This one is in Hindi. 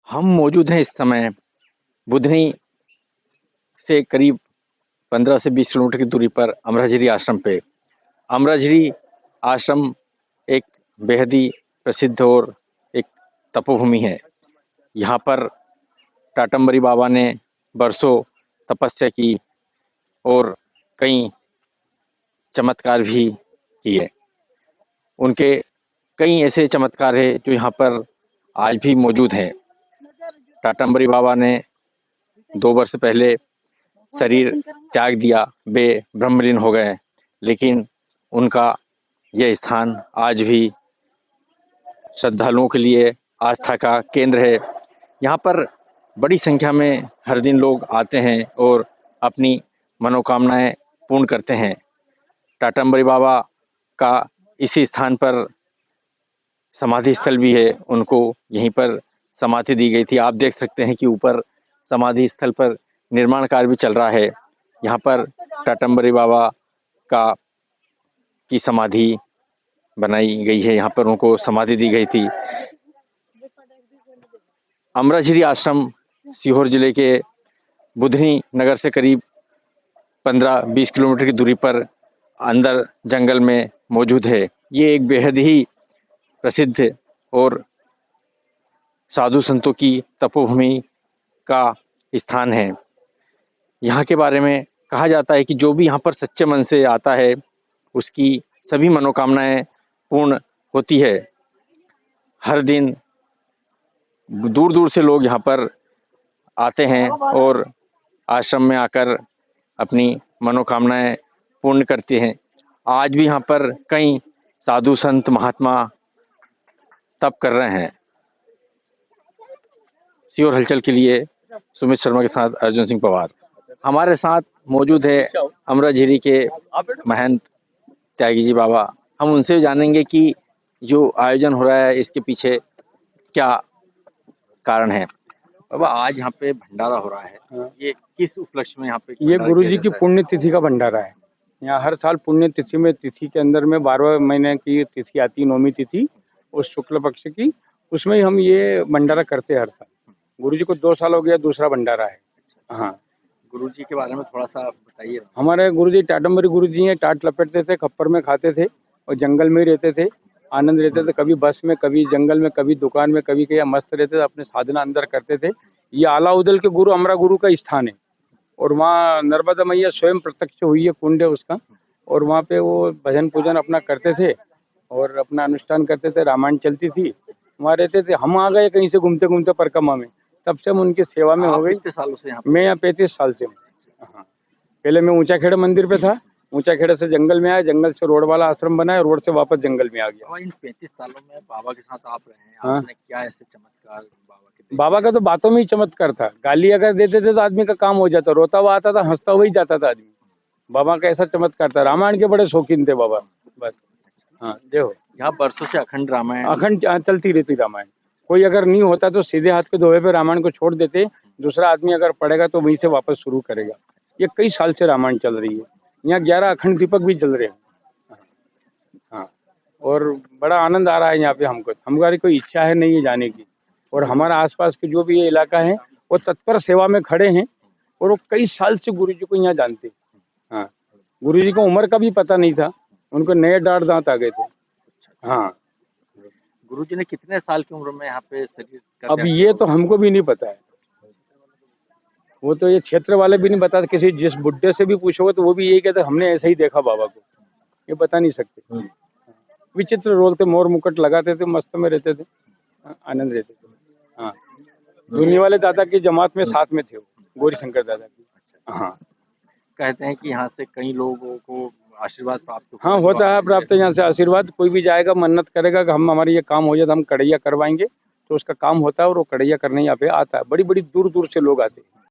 हम मौजूद हैं इस समय बुधनी से करीब 15 से 20 किलोमीटर की दूरी पर अमराझिरी आश्रम पे। अमराझिरी आश्रम एक बेहद ही प्रसिद्ध और एक तपोभूमि है। यहाँ पर टाटम्बरी बाबा ने बरसों तपस्या की और कई चमत्कार भी किए। उनके कई ऐसे चमत्कार हैं जो यहाँ पर आज भी मौजूद हैं। टाटम्बरी बाबा ने 2 वर्ष पहले शरीर त्याग दिया, वे ब्रह्मलीन हो गए, लेकिन उनका यह स्थान आज भी श्रद्धालुओं के लिए आस्था का केंद्र है। यहाँ पर बड़ी संख्या में हर दिन लोग आते हैं और अपनी मनोकामनाएं पूर्ण करते हैं। टाटम्बरी बाबा का इसी स्थान पर समाधि स्थल भी है, उनको यहीं पर समाधि दी गई थी। आप देख सकते हैं कि ऊपर समाधि स्थल पर निर्माण कार्य भी चल रहा है। यहाँ पर टाटम्बरी बाबा का की समाधि बनाई गई है, यहाँ पर उनको समाधि दी गई थी। अमराझिरी आश्रम सीहोर जिले के बुधनी नगर से करीब 15-20 किलोमीटर की दूरी पर अंदर जंगल में मौजूद है। ये एक बेहद ही प्रसिद्ध और साधु संतों की तपोभूमि का स्थान है। यहाँ के बारे में कहा जाता है कि जो भी यहाँ पर सच्चे मन से आता है उसकी सभी मनोकामनाएं पूर्ण होती है। हर दिन दूर दूर से लोग यहाँ पर आते हैं और आश्रम में आकर अपनी मनोकामनाएं पूर्ण करते हैं। आज भी यहाँ पर कई साधु संत महात्मा तप कर रहे हैं। सीहोर हलचल के लिए सुमित शर्मा के साथ अर्जुन सिंह पवार। हमारे साथ मौजूद है अमराझिरी के महंत त्यागी जी बाबा। हम उनसे जानेंगे कि जो आयोजन हो रहा है इसके पीछे क्या कारण है। बाबा, आज यहाँ पे भंडारा हो रहा है, ये किस उपलक्ष्य में यहाँ पे? ये गुरुजी की पुण्य तिथि का भंडारा है। यहाँ हर साल पुण्य तिथि में, तिथि के अंदर में 12वें महीने की तिथि आती है, 9वीं तिथि, उस शुक्ल पक्ष की, उसमें हम ये भंडारा करते हैं हर साल। गुरुजी को 2 साल हो गया, दूसरा भंडारा है। हाँ, गुरुजी के बारे में थोड़ा सा बताइए। हमारे गुरुजी टाटम्बरी गुरुजी हैं। टाट लपेटते थे, खप्पर में खाते थे और जंगल में ही रहते थे, आनंद रहते थे। कभी बस में, कभी जंगल में, कभी दुकान में, कभी कहीं मस्त रहते थे, अपने साधना अंदर करते थे। ये आलाउदल के गुरु अमरा गुरु का स्थान है और वहाँ नर्मदा मैया स्वयं प्रत्यक्ष हुई है, कुंड है उसका, और वहाँ पे वो भजन पूजन अपना करते थे और अपना अनुष्ठान करते थे। रामायण चलती थी, वहाँ रहते थे। हम आ गए कहीं से घूमते घूमते परिक्रमा में, तब से हम उनकी सेवा में हो गई। कितने सालों से यहाँ? मैं यहाँ 35 साल से हूँ। हाँ, पहले मैं ऊंचा खेड़ा मंदिर पे था, ऊंचा खेड़ा से जंगल में आया, जंगल से रोड वाला आश्रम बनाया, रोड से वापस जंगल में आ गया। इन 35 सालों में बाबा के साथ आप रहे हैं, हाँ। आपने क्या ऐसे चमत्कार बाबा का तो बातों में ही चमत्कार था। गाली अगर देते थे तो आदमी का काम हो जाता, रोता हुआ आता था, हंसता हुआ ही जाता था आदमी। बाबा का ऐसा चमत्कार था। रामायण के बड़े शौकीन थे बाबा, बस। हाँ, देखो यहाँ बरसों से अखंड रामायण चलती रहती रामायण। कोई अगर नहीं होता तो सीधे हाथ के दोहे पे रामायण को छोड़ देते, दूसरा आदमी अगर पढ़ेगा तो वहीं से वापस शुरू करेगा। ये कई साल से रामायण चल रही है। यहाँ 11 अखंड दीपक भी चल रहे हैं। हाँ, और बड़ा आनंद आ रहा है यहाँ पे हमको। हमारी कोई इच्छा है नहीं है जाने की, और हमारा आसपास के जो भी ये इलाका है वो तत्पर सेवा में खड़े हैं और वो कई साल से गुरु जी को यहाँ जानते हैं। हाँ, गुरु जी को उम्र का भी पता नहीं था, उनको नए दाढ़ दांत आ गए थे। हाँ, गुरुजी ने कितने साल की उम्र में यहाँ पे शरीर? अब ये तो हमको भी नहीं पता है, वो तो ये क्षेत्र वाले भी नहीं बताते। किसी जिस बुड्ढे से भी पूछोगे तो वो भी यही कहते हमने ऐसे ही देखा बाबा को, ये बता नहीं सकते। विचित्र रोल थे, मोर मुकुट लगाते थे, मस्त में रहते थे, आनंद रहते थे। हाँ, दुनिया वाले दादा की जमात में साथ में थे, गौरी शंकर दादा की। हाँ, कहते हैं कि यहाँ से कई लोगों को आशीर्वाद प्राप्त हाँ होता है प्राप्त यहाँ से आशीर्वाद। कोई भी जाएगा, मन्नत करेगा कि हम हमारे ये काम हो जाए तो हम कढ़ैया करवाएंगे, तो उसका काम होता है और वो कढ़ैया करने यहाँ पे आता है। बड़ी बड़ी दूर दूर से लोग आते हैं।